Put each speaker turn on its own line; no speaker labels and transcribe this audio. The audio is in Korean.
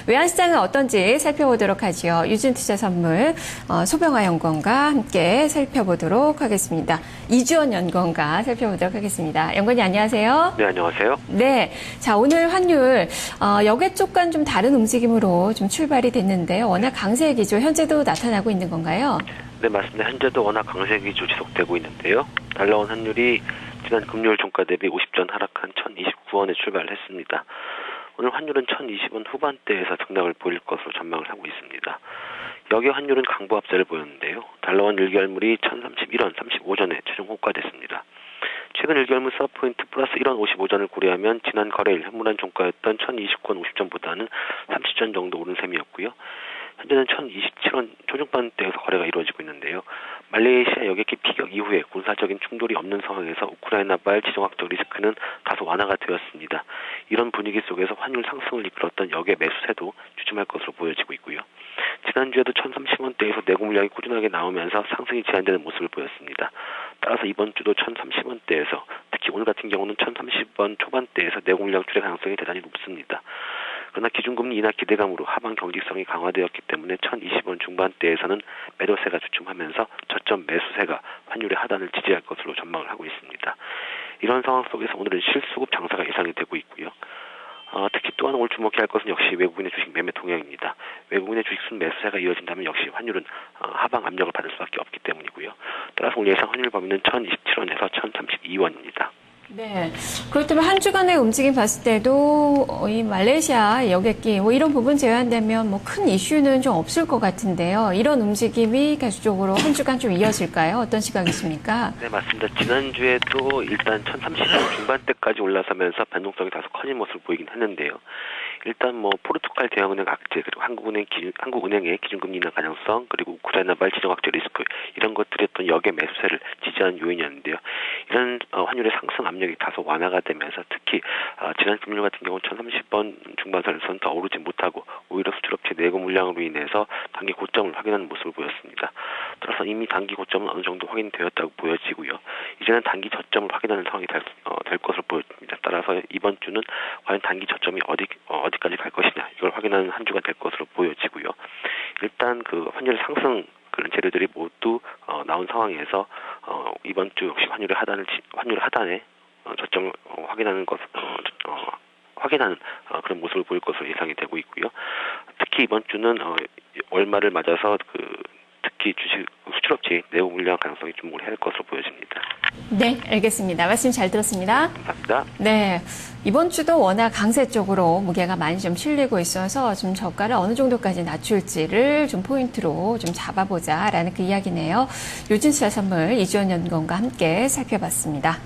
외환시장은 어떤지 살펴보도록 하죠. 유진투자선물 소병화 연구원과 함께 살펴보도록 하겠습니다. 이주원 연구원과 살펴보도록 하겠습니다. 연구원님 안녕하세요.
네, 안녕하세요.
네, 자 오늘 환율 여객 쪽과는 좀 다른 움직임으로 좀 출발이 됐는데요. 워낙 강세 기조 현재도 나타나고 있는 건가요?
네, 맞습니다. 현재도 워낙 강세 기조 지속되고 있는데요. 달러원 환율이 지난 금요일 종가 대비 50전 하락한 1029원에 출발을 했습니다. 오늘 환율은 1020원 후반대에서 등락을 보일 것으로 전망을 하고 있습니다. 여기 환율은 강보 합세를 보였는데요. 달러원 1개월물이 1031원 35전에 최종 호가됐습니다. 최근 1개월물 서브포인트 플러스 1원 55전을 고려하면 지난 거래일 현물한 종가였던 1029원 50전보다는 30전 정도 오른 셈이었고요. 현재는 1027원 초중반대에서 거래가 이루어지고 있는데요. 말레이시아 여객기 피격 이후에 군사적인 충돌이 없는 상황에서 우크라이나발 지정학적 리스크는 다소 완화가 되었습니다. 이런 분위기 속에서 환율 상승을 이끌었던 여객 매수세도 주춤할 것으로 보여지고 있고요. 지난주에도 1030원대에서 내고 물량이 꾸준하게 나오면서 상승이 제한되는 모습을 보였습니다. 따라서 이번 주도 1030원대에서 특히 오늘 같은 경우는 1030원 초반대에서 내고 물량 출의 가능성이 대단히 높습니다. 그러나 기준금리 인하 기대감으로 하방 경직성이 강화되었기 때문에 1020원 중반대에서는 매도세가 주춤하면서 저점 매수세가 환율의 하단을 지지할 것으로 전망을 하고 있습니다. 이런 상황 속에서 오늘은 실수급 장사가 예상이 되고 있고요. 특히 또 하나 오늘 주목해야 할 것은 역시 외국인의 주식 매매 동향입니다. 외국인의 주식 순 매수세가 이어진다면 역시 환율은 하방 압력을 받을 수밖에 없기 때문이고요. 따라서 오늘 예상 환율 범위는 1027원에서 1032원입니다.
네. 그렇다면 한 주간의 움직임 봤을 때도 이 말레이시아 여객기 이런 부분 제외한다면 큰 이슈는 좀 없을 것 같은데요. 이런 움직임이 계속적으로 한 주간 좀 이어질까요? 어떤 시각이십니까?
네, 맞습니다. 지난주에도 일단 1030원 중반대까지 올라서면서 변동성이 다소 커진 모습을 보이긴 했는데요. 일단 포르투갈 대형은행 악재, 그리고 한국은행의 기준금리 인하 가능성, 그리고 우크라이나발 지정학적 리스크 이런 것들이 어떤 여객 매수세를 지지하는 요인이었는데요. 이런 환율의 상승 압력이 다소 완화가 되면서 특히 지난 금요일 같은 경우 1030원 중반선에서는 더 오르지 못하고 오히려 수출업체 내고 물량으로 인해서 단기 고점을 확인하는 모습을 보였습니다. 따라서 이미 단기 고점은 어느 정도 확인되었다고 보여지고요. 이제는 단기 저점을 확인하는 상황이 될 것으로 보여집니다. 따라서 이번 주는 과연 단기 저점이 어디까지 갈 것이냐 이걸 확인하는 한 주가 될 것으로 보여지고요. 일단 그 환율 상승 그런 재료들이 모두 나온 상황에서 이번 주 역시 환율의 하단에 저점을 확인하는 그런 모습을 보일 것으로 예상이 되고 있고요. 특히 이번 주는 월말을 맞아서 특히 주식 수출업체의 내부 물량 가능성이 주목을 해야 할 것으로 보여집니다.
네, 알겠습니다. 말씀 잘 들었습니다.
감사합니다.
네, 이번 주도 워낙 강세 쪽으로 무게가 많이 좀 실리고 있어서 좀 저가를 어느 정도까지 낮출지를 좀 포인트로 좀 잡아보자라는 그 이야기네요. 유진투자선물 이주원 연구원과 함께 살펴봤습니다.